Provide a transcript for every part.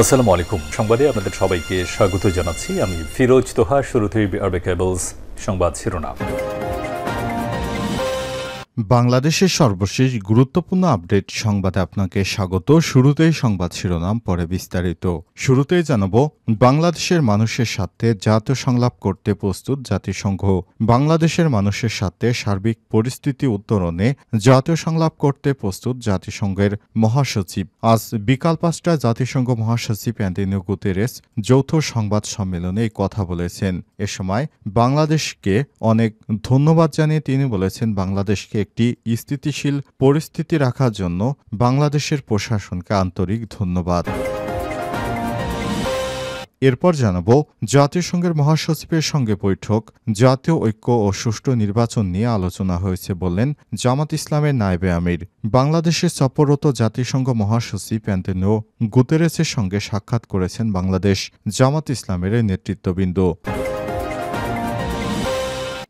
আসসালামু আলাইকুম। সংবাদে আপনাদের সবাইকে স্বাগত জানাচ্ছি। আমি ফিরোজ তোহা। শুরুতেই আরবে কেবলস সংবাদ শিরোনাম। বাংলাদেশের সর্বশেষ গুরুত্বপূর্ণ আপডেট সংবাদে আপনাকে স্বাগত। শুরুতেই সংবাদ শিরোনাম, পরে বিস্তারিত। শুরুতেই জানাব, বাংলাদেশের মানুষের স্বার্থে জাতীয় সংলাপ করতে প্রস্তুত জাতিসংঘ। বাংলাদেশের মানুষের স্বার্থে সার্বিক পরিস্থিতি উত্তরণে জাতীয় সংলাপ করতে প্রস্তুত জাতিসংঘের মহাসচিব। আজ বিকাল ৫টায় জাতিসংঘ মহাসচিব অ্যান্টোনিও গুতেরেস যৌথ সংবাদ সম্মেলনে এই কথা বলেছেন। এ সময় বাংলাদেশকে অনেক ধন্যবাদ জানিয়ে তিনি বলেছেন, বাংলাদেশকে একটি স্থিতিশীল পরিস্থিতি রাখার জন্য বাংলাদেশের প্রশাসনকে আন্তরিক ধন্যবাদ। এরপর জানাবো, জাতিসংঘের মহাসচিবের সঙ্গে বৈঠক, জাতীয় ঐক্য ও সুষ্ঠু নির্বাচন নিয়ে আলোচনা হয়েছে বললেন জামাত ইসলামের নায়েবে আমির। বাংলাদেশে সফররত জাতিসংঘ মহাসচিব অ্যান্টোনিও গুতেরেসের সঙ্গে সাক্ষাৎ করেছেন বাংলাদেশ জামাত ইসলামের নেতৃত্ববৃন্দ।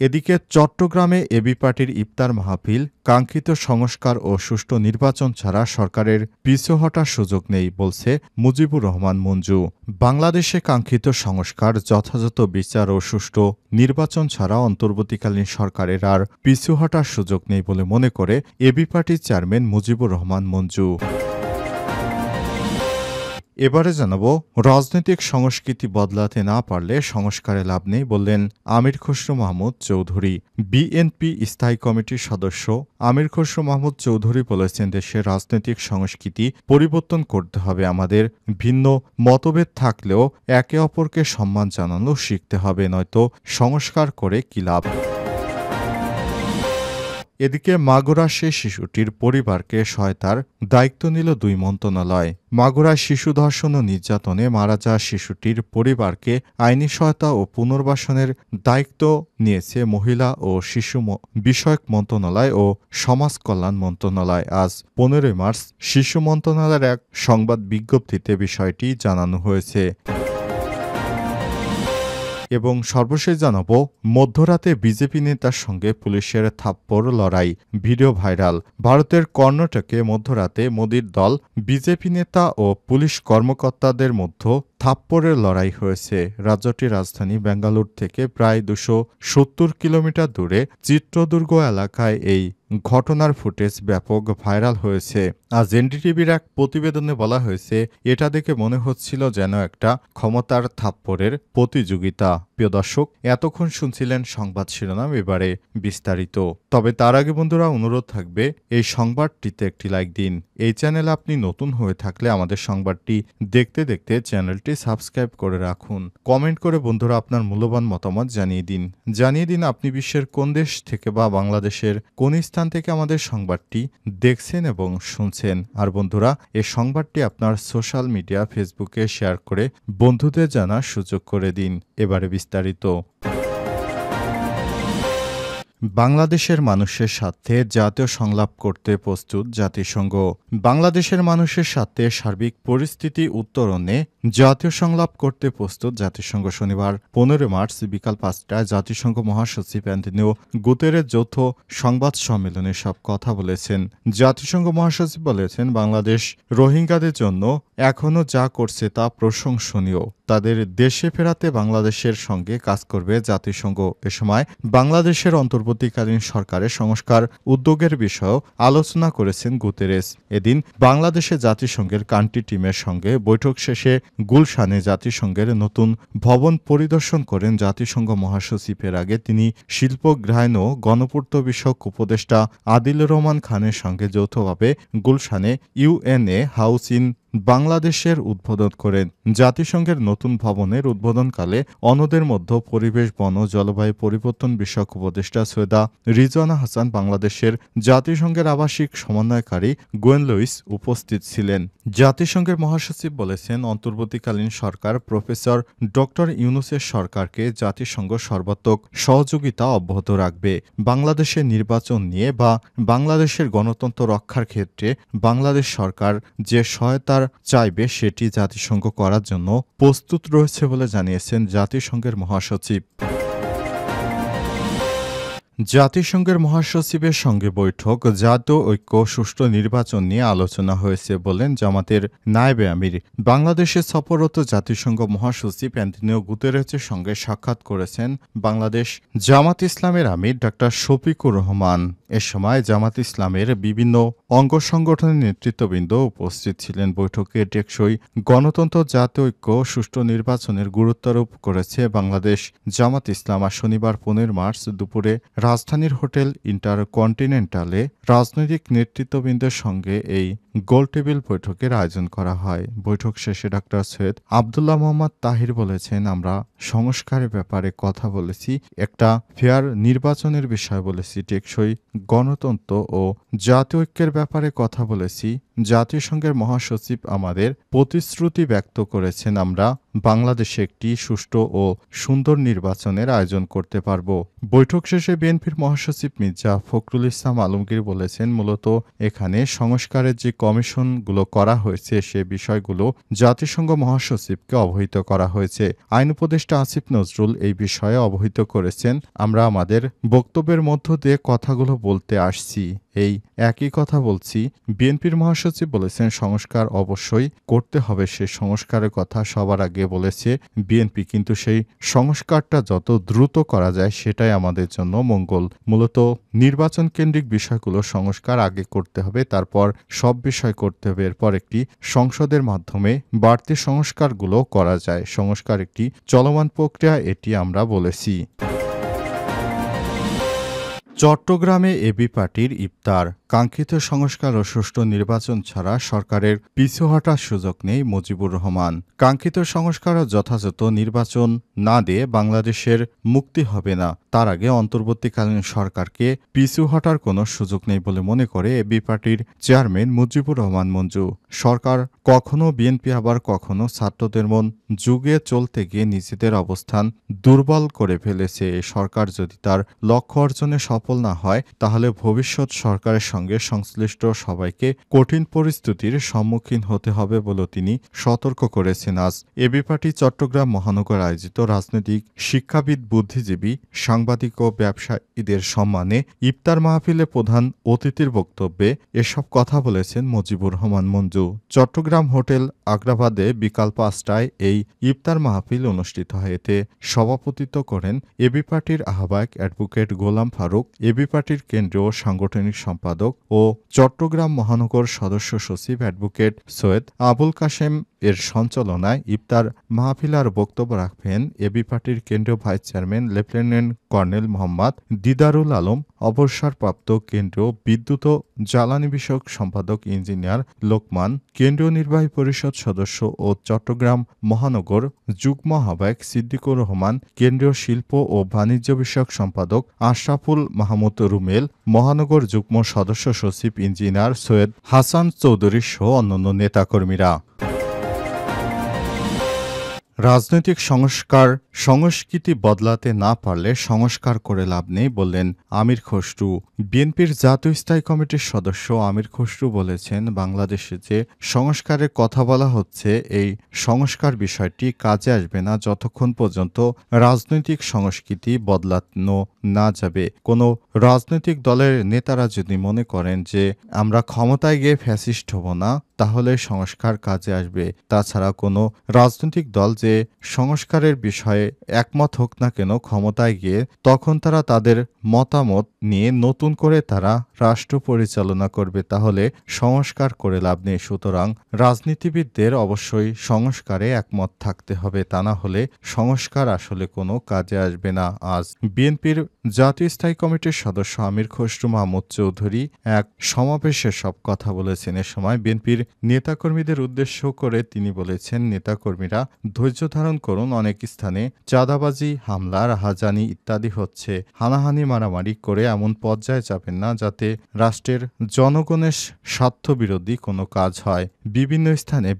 এদিকে চট্টগ্রামে এবি পার্টির ইফতার মাহফিল, কাঙ্ক্ষিত সংস্কার ও সুষ্ঠু নির্বাচন ছাড়া সরকারের পিছু হটার সুযোগ নেই বলছে মুজিবুর রহমান মঞ্জু। বাংলাদেশে কাঙ্ক্ষিত সংস্কার, যথাযথ বিচার ও সুষ্ঠু নির্বাচন ছাড়া অন্তর্বর্তীকালীন সরকারের আর পিছু হটার সুযোগ নেই বলে মনে করে এবি পার্টির চেয়ারম্যান মুজিবুর রহমান মঞ্জু। এবারে জানাবো, রাজনৈতিক সংস্কৃতি বদলাতে না পারলে সংস্কারে লাভ নেই বললেন আমির খসরু মাহমুদ চৌধুরী। বিএনপি স্থায়ী কমিটির সদস্য আমির খসরু মাহমুদ চৌধুরী বলেছেন, দেশের রাজনৈতিক সংস্কৃতি পরিবর্তন করতে হবে। আমাদের ভিন্ন মতভেদ থাকলেও একে অপরকে সম্মান জানানো শিখতে হবে, নয়তো সংস্কার করে কী লাভ। এদিকে মাগুরা সেই শিশুটির পরিবারকে সহায়তার দায়িত্ব নিল ২ মন্ত্রণালয়। মাগুরায় শিশু ধর্ষণ ও নির্যাতনে মারা যাওয়া শিশুটির পরিবারকে আইনি সহায়তা ও পুনর্বাসনের দায়িত্ব নিয়েছে মহিলা ও শিশু বিষয়ক মন্ত্রণালয় ও সমাজ কল্যাণ মন্ত্রণালয়। আজ ১৫ মার্চ শিশু মন্ত্রণালয়ের এক সংবাদ বিজ্ঞপ্তিতে বিষয়টি জানানো হয়েছে। এবং সর্বশেষ জানাবো, মধ্যরাতে বিজেপি নেতার সঙ্গে পুলিশের থাপ্পড় লড়াই, ভিডিও ভাইরাল। ভারতের কর্ণাটকে মধ্যরাতে মোদির দল বিজেপি নেতা ও পুলিশ কর্মকর্তাদের মধ্যে থাপ্পড়ের লড়াই হয়েছে। রাজ্যটির রাজধানী বেঙ্গালুরু থেকে প্রায় ২৭০ কিলোমিটার দূরে চিত্রদুর্গ এলাকায় এই ঘটনার ফুটেজ ব্যাপক ভাইরাল হয়েছে। আজ এনডিটিভির এক প্রতিবেদনে বলা হয়েছে, এটা দেখে মনে হচ্ছিল যেন একটা ক্ষমতার থাপ্পড়ের প্রতিযোগিতা। প্রিয় দর্শক, এতক্ষণ শুনছিলেন সংবাদ শিরোনাম, এবারে বিস্তারিত। তবে তার আগে বন্ধুরা, অনুরোধ থাকবে এই সংবাদটিতে একটি লাইক দিন। এই চ্যানেলে আপনি নতুন হয়ে থাকলে আমাদের সংবাদটি দেখতে দেখতে চ্যানেলটি সাবস্ক্রাইব করে রাখুন। কমেন্ট করে বন্ধুরা আপনার মূল্যবান মতামত জানিয়ে দিন আপনি বিশ্বের কোন দেশ থেকে বা বাংলাদেশের কোন স্থান থেকে আমাদের সংবাদটি দেখছেন এবং শুনছেন। আর বন্ধুরা, এই সংবাদটি আপনার সোশ্যাল মিডিয়া ফেসবুকে শেয়ার করে বন্ধুদের জানার সুযোগ করে দিন। এবারে বিস্তারিত। বাংলাদেশের মানুষের স্বার্থে জাতীয় সংলাপ করতে প্রস্তুত জাতিসংঘ। বাংলাদেশের মানুষের স্বার্থে সার্বিক পরিস্থিতি উত্তরণে জাতীয় সংলাপ করতে প্রস্তুত জাতিসংঘ। শনিবার ১৫ মার্চ বিকাল ৫টায় জাতিসংঘ মহাসচিব অ্যান্টোনিও গুতেরেস যৌথ সংবাদ সম্মেলনে সব কথা বলেছেন। জাতিসংঘ মহাসচিব বলেছেন, বাংলাদেশ রোহিঙ্গাদের জন্য এখনও যা করছে তা প্রশংসনীয়। তাদের দেশে ফেরাতে বাংলাদেশের সঙ্গে কাজ করবে জাতিসংঘ। এ সময় বাংলাদেশের অন্তর্বর্তীকালীন সরকারের সংস্কার উদ্যোগের বিষয়েও আলোচনা করেছেন গুতেরেস। এদিন বাংলাদেশে জাতিসংঘের কান্ট্রি টিমের সঙ্গে বৈঠক শেষে গুলশানে জাতিসংঘের নতুন ভবন পরিদর্শন করেন জাতিসংঘ মহাসচিব। এর আগে তিনি শিল্পগ্রাহীণ ও গণপূর্ত বিষয়ক উপদেষ্টা আদিলুর রহমান খানের সঙ্গে যৌথভাবে গুলশানে ইউএনএ হাউস ইন বাংলাদেশের উদ্বোধন করেন। জাতিসংঘের নতুন ভবনের উদ্বোধনকালে অন্যদের মধ্যে পরিবেশ, বন ও জলবায়ু পরিবর্তন বিষয়ক উপদেষ্টা সৈয়দা রিজওয়ানা হাসান, বাংলাদেশের জাতিসংঘের আবাসিক সমন্বয়কারী গোয়েন লুইস উপস্থিত ছিলেন। জাতিসংঘের মহাসচিব বলেছেন, অন্তর্বর্তীকালীন সরকার প্রফেসর ডক্টর ইউনূসের সরকারকে জাতিসংঘ সর্বাত্মক সহযোগিতা অব্যাহত রাখবে। বাংলাদেশের নির্বাচন নিয়ে বা বাংলাদেশের গণতন্ত্র রক্ষার ক্ষেত্রে বাংলাদেশ সরকার যে সহায়তার চাইবে সেটি জাতিসংঘ করার জন্য প্রস্তুত রয়েছে বলে জানিয়েছেন জাতিসংঘের মহাসচিব। জাতিসংঘের মহাসচিবের সঙ্গে বৈঠক, জাতীয় ঐক্য, সুষ্ঠু নির্বাচন নিয়ে আলোচনা হয়েছে বলেন জামাতের নায়েবে আমির। বাংলাদেশে সফররত জাতিসংঘ মহাসচিব অ্যান্টনিও গুতেরেসের সঙ্গে সাক্ষাৎ করেছেন বাংলাদেশ জামাত ইসলামের আমির ডা শফিকুর রহমান। এ সময় জামাত ইসলামের বিভিন্ন অঙ্গ সংগঠনের নেতৃত্ববৃন্দ উপস্থিত ছিলেন। বৈঠকে টেকসই গণতন্ত্র, জাতীয় ঐক্য, সুষ্ঠু নির্বাচনের গুরুত্বারোপ করেছে বাংলাদেশ জামাত ইসলাম। আর শনিবার 15 মার্চ দুপুরে রাজধানীর হোটেল ইন্টারকন্টিনেন্টালে রাজনৈতিক নেতৃত্ববৃন্দের সঙ্গে এই গোলটেবিল বৈঠকের আয়োজন করা হয়। বৈঠক শেষে ডা সৈয়দ আবদুল্লাহ মোহাম্মদ তাহির বলেছেন, আমরা সংস্কারের ব্যাপারে কথা বলেছি, একটা ফেয়ার নির্বাচনের বিষয় বলেছি, টেকসই গণতন্ত্র ও জাতীয় ঐক্যের ব্যাপারে কথা বলেছি। জাতিসংঘের মহাসচিব আমাদের প্রতিশ্রুতি ব্যক্ত করেছেন, আমরা বাংলাদেশে একটি সুষ্ঠু ও সুন্দর নির্বাচনের আয়োজন করতে পারব। বৈঠক শেষে বিএনপির মহাসচিব মির্জা ফখরুল ইসলাম আলমগীর বলেছেন, মূলত এখানে সংস্কারের যে কমিশনগুলো করা হয়েছে সে বিষয়গুলো জাতিসংঘ মহাসচিবকে অবহিত করা হয়েছে। আইন উপদেষ্টা আসিফ নজরুল এই বিষয়ে অবহিত করেছেন, আমরা আমাদের বক্তব্যের মধ্য দিয়ে কথাগুলো বলতে আসছি, এই একই কথা বলছি। বিএনপির মহাসচিব বলেছেন, সংস্কার অবশ্যই করতে হবে, সে সংস্কারের কথা সবার আগে বলেছে বিএনপি, কিন্তু সেই সংস্কারটা যত দ্রুত করা যায় সেটাই আমাদের জন্য মঙ্গল। মূলত নির্বাচন কেন্দ্রিক বিষয়গুলো সংস্কার আগে করতে হবে, তারপর সব বিষয় করতে হবে, এরপর একটি সংসদের মাধ্যমে বাড়তি সংস্কারগুলো করা যায়। সংস্কার একটি চলমান প্রক্রিয়া, এটি আমরা বলেছি। চট্টগ্রামে এবি পার্টির ইফতার, কাঙ্ক্ষিত সংস্কার ও সুষ্ঠু নির্বাচন ছাড়া সরকারের পিছু হটার সুযোগ নেই মুজিবুর রহমান। কাঙ্ক্ষিত সংস্কার ও যথাযথ নির্বাচন না দিয়ে বাংলাদেশের মুক্তি হবে না, তার আগে অন্তর্বর্তীকালীন সরকারকে পিছু হটার কোনো সুযোগ নেই বলে মনে করে এবি পার্টির চেয়ারম্যান মুজিবুর রহমান মঞ্জু। সরকার কখনো বিএনপি আবার কখনো ছাত্রদের মন যুগে চলতে গিয়ে নিজেদের অবস্থান দুর্বল করে ফেলেছে। এই সরকার যদি তার লক্ষ্য অর্জনে সফল না হয় তাহলে ভবিষ্যৎ সরকারের সঙ্গে সংশ্লিষ্ট সবাইকে কঠিন পরিস্থিতির সম্মুখীন হতে হবে বলে তিনি সতর্ক করেছেন। আজ এবি পার্টি চট্টগ্রাম মহানগর আয়োজিত রাজনৈতিক, শিক্ষাবিদ, বুদ্ধিজীবী, সাংবাদিক ও ব্যবসায়ীদের সম্মানে ইফতার মাহফিলে প্রধান অতিথির বক্তব্যে এসব কথা বলেছেন মুজিবুর রহমান মঞ্জু। চট্টগ্রাম হোটেল আগ্রাবাদে বিকাল 5টায় এই ইফতার মাহফিল অনুষ্ঠিত হয়। এতে সভাপতিত্ব করেন এবি পার্টির আহ্বায়ক অ্যাডভোকেট গোলাম ফারুক, এবি পার্টির কেন্দ্রীয় সাংগঠনিক সম্পাদক ও চট্টগ্রাম মহানগর সদস্য সচিব অ্যাডভোকেট সৈয়দ আবুল কাশেম এর সঞ্চালনায় ইফতার মাহফিলার বক্তব্য রাখবেন এবি পার্টির কেন্দ্রীয় vice chairman lieutenant colonel Mohammad Didarul Alam, অবসরপ্রাপ্ত কেন্দ্রীয় বিদ্যুৎ ও জ্বালানি বিষয়ক সম্পাদক ইঞ্জিনিয়ার লোকমান, কেন্দ্রীয় নির্বাহী পরিষদ সদস্য ও চট্টগ্রাম মহানগর যুগ্ম আহ্বায়ক সিদ্দিকুর রহমান, কেন্দ্রীয় শিল্প ও বাণিজ্য বিষয়ক সম্পাদক আশরাফুল মাহমুদ রুমেল, মহানগর যুগ্ম সদস্য সচিব ইঞ্জিনিয়ার সৈয়দ হাসান চৌধুরী সহ অন্যান্য নেতাকর্মীরা। রাজনৈতিক সংস্কৃতি বদলাতে না পারলে সংস্কার করে লাভ নেই বললেন আমির খসরু। বিএনপির জাতীয় স্থায়ী কমিটির সদস্য আমির খসরু বলেছেন, বাংলাদেশে যে সংস্কারের কথা বলা হচ্ছে এই সংস্কার বিষয়টি কাজে আসবে না যতক্ষণ পর্যন্ত রাজনৈতিক সংস্কৃতি বদলানো না যাবে। কোনো রাজনৈতিক দলের নেতারা যদি মনে করেন যে আমরা ক্ষমতায় গিয়ে ফ্যাসিস্ট হব না, তাহলে সংস্কার কাজে আসবে। তাছাড়া কোনো রাজনৈতিক দল যে সংস্কারের বিষয়ে একমত হোক না কেন, ক্ষমতায় গিয়ে তখন তারা তাদের মতামত নিয়ে নতুন করে তারা রাষ্ট্র পরিচালনা করবে, তাহলে সংস্কার করে লাভ নেই। সুতরাং রাজনীতিবিদদের অবশ্যই সংস্কারে একমত থাকতে হবে, তা না হলে সংস্কার আসলে কোনো কাজে আসবে না। আজ বিএনপির জাতীয় স্থায়ী কমিটির সদস্য আমির খসরু মাহমুদ চৌধুরী এক সমাবেশে সব কথা বলেছেন। এ সময় বিএনপির নেতাকর্মীদের উদ্দেশ্য করে তিনি বলেছেন, নেতাকর্মীরা ধৈর্য ধারণ করুন, অনেক স্থানে চাঁদাবাজি, হামলা, রাহাজানি ইত্যাদি হচ্ছে। হানাহানি, মারামারি করে এমন পর্যায়ে যাবেন না যাতে রাষ্ট্রের জনগণের স্বার্থবিরোধী কোনো কাজ হয়। বিভিন্ন স্থানে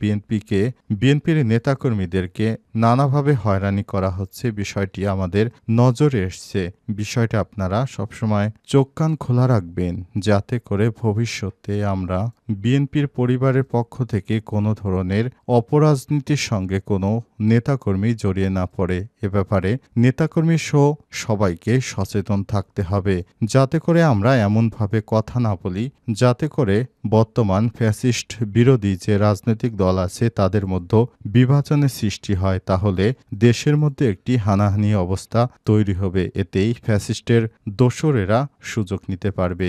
বিএনপির নেতাকর্মীদেরকে নানাভাবে হয়রানি করা হচ্ছে, বিষয়টি আমাদের নজরে এসছে। বিষয়টা আপনারা সবসময় চোখ কান খোলা রাখবেন যাতে করে ভবিষ্যতে আমরা বিএনপির পরিবার সরকারের পক্ষ থেকে কোনো ধরনের অপরাজনীতির সঙ্গে কোনো নেতাকর্মী জড়িয়ে না পড়ে। এ ব্যাপারে নেতাকর্মী সহ সবাইকে সচেতন থাকতে হবে, যাতে করে আমরা এমনভাবে কথা না বলি যাতে করে বর্তমান ফ্যাসিস্ট বিরোধী যে রাজনৈতিক দল আছে তাদের মধ্যে বিভাজনের সৃষ্টি হয়। তাহলে দেশের মধ্যে একটি হানাহানি অবস্থা তৈরি হবে। এতেই ফ্যাসিস্টের দোসরেরা সুযোগ নিতে পারবে।